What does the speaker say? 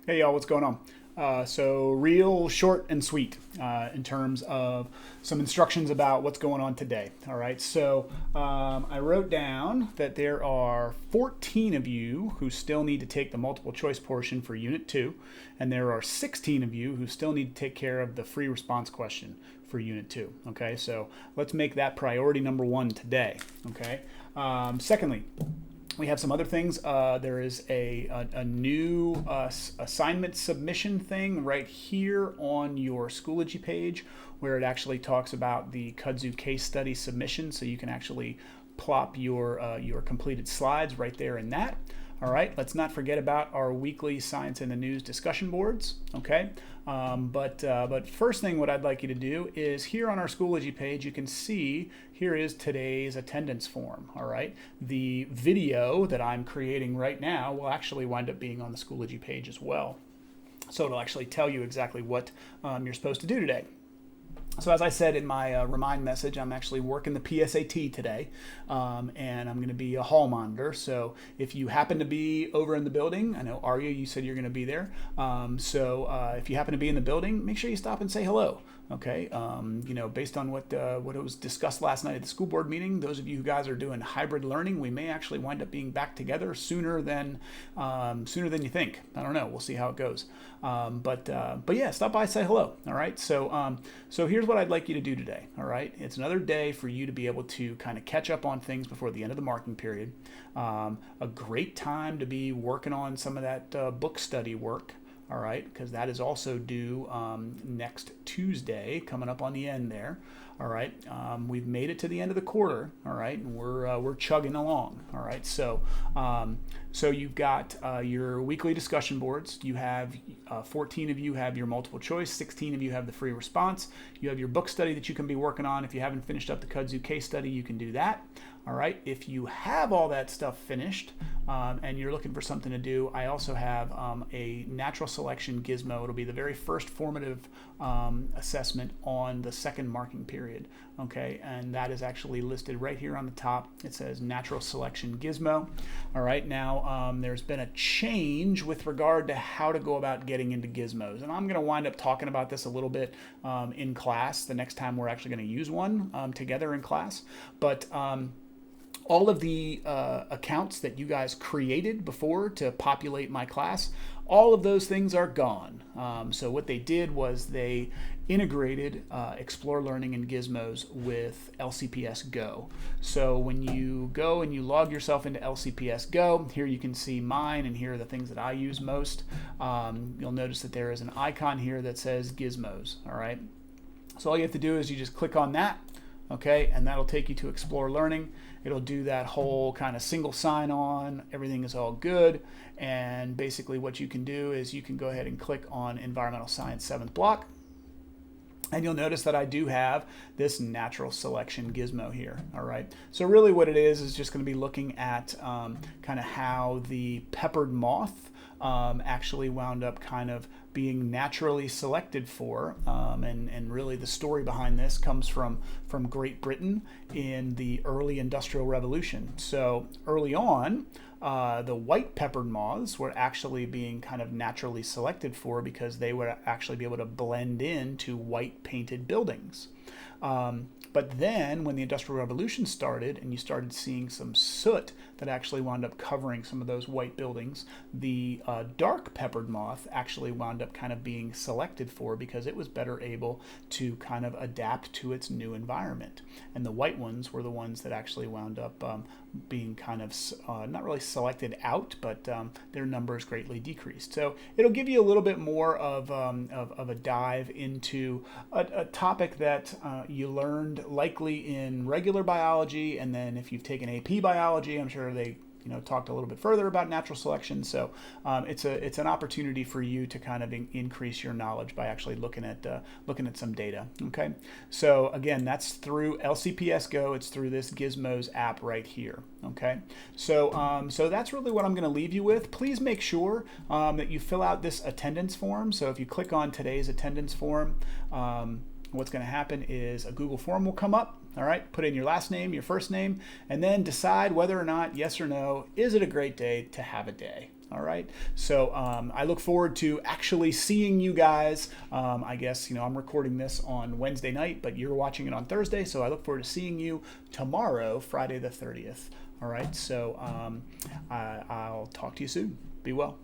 Hey y'all, what's going on? So real short and sweet in terms of some instructions about what's going on today. All right, so I wrote down that there are 14 of you who still need to take the multiple choice portion for Unit 2, and there are 16 of you who still need to take care of the free response question for Unit 2. Okay, so let's make that priority number one today. Okay, secondly, we have some other things. There is a new assignment submission thing right here on your Schoology page where it actually talks about the kudzu case study submission, so you can actually plop your completed slides right there in that. All right, let's not forget about our weekly Science in the News discussion boards, okay? But first thing what I'd like you to do is here on our Schoology page, you can see here is today's attendance form, all right? The video that I'm creating right now will actually wind up being on the Schoology page as well. So it'll actually tell you exactly what you're supposed to do today. So as I said in my remind message, I'm actually working the PSAT today, and I'm going to be a hall monitor. So if you happen to be over in the building, I know Arya, you said you're going to be there. If you happen to be in the building, make sure you stop and say hello. Okay, based on what was discussed last night at the school board meeting, those of you guys are doing hybrid learning, we may actually wind up being back together sooner than you think. I don't know. We'll see how it goes. But yeah, stop by, say hello. All right. So here's what I'd like you to do today. All right. It's another day for you to be able to kind of catch up on things before the end of the marking period. A great time to be working on some of that book study work. All right, because that is also due next Tuesday, coming up on the end there. All right, we've made it to the end of the quarter. All right, and we're chugging along. All right, so you've got your weekly discussion boards. You have 14 of you have your multiple choice, 16 of you have the free response. You have your book study that you can be working on. If you haven't finished up the kudzu case study, you can do that. All right, if you have all that stuff finished and you're looking for something to do, I also have a natural selection gizmo. It'll be the very first formative assessment on the second marking period. Okay, and that is actually listed right here on the top. It says natural selection gizmo. All right, now there's been a change with regard to how to go about getting into gizmos, and I'm going to wind up talking about this a little bit in class the next time we're actually going to use one together in class. But all of the accounts that you guys created before to populate my class, all of those things are gone. So what they did was they integrated Explore Learning and Gizmos with LCPS Go. So when you go and you log yourself into LCPS Go, here you can see mine, and here are the things that I use most. You'll notice that there is an icon here that says Gizmos. All right. So all you have to do is you just click on that. Okay, and that'll take you to Explore Learning. It'll do that whole kind of single sign-on. Everything is all good. And basically what you can do is you can go ahead and click on Environmental Science 7th block. And you'll notice that I do have this natural selection gizmo here. All right. So really what it is just going to be looking at kind of how the peppered moth actually wound up kind of being naturally selected for, and really the story behind this comes from Great Britain in the early Industrial Revolution. So early on, the white peppered moths were actually being kind of naturally selected for because they would actually be able to blend into white painted buildings. But then when the Industrial Revolution started and you started seeing some soot that actually wound up covering some of those white buildings, the dark peppered moth actually wound up kind of being selected for because it was better able to kind of adapt to its new environment. And the white ones were the ones that actually wound up being kind of not really selected out, but their numbers greatly decreased. So it'll give you a little bit more of a dive into a topic that you learned likely in regular biology, and then if you've taken AP biology, I'm sure they talked a little bit further about natural selection. So it's an opportunity for you to kind of increase your knowledge by actually looking at some data. Okay, so again, that's through LCPS Go. It's through this Gizmos app right here. Okay, so that's really what I'm going to leave you with. Please make sure that you fill out this attendance form. So if you click on today's attendance form, what's going to happen is a Google form will come up. All right, put in your last name, your first name, and then decide whether or not, yes or no, is it a great day to have a day? All right. So I look forward to actually seeing you guys. I guess, I'm recording this on Wednesday night, but you're watching it on Thursday. So I look forward to seeing you tomorrow, Friday the 30th. All right. So I'll talk to you soon. Be well.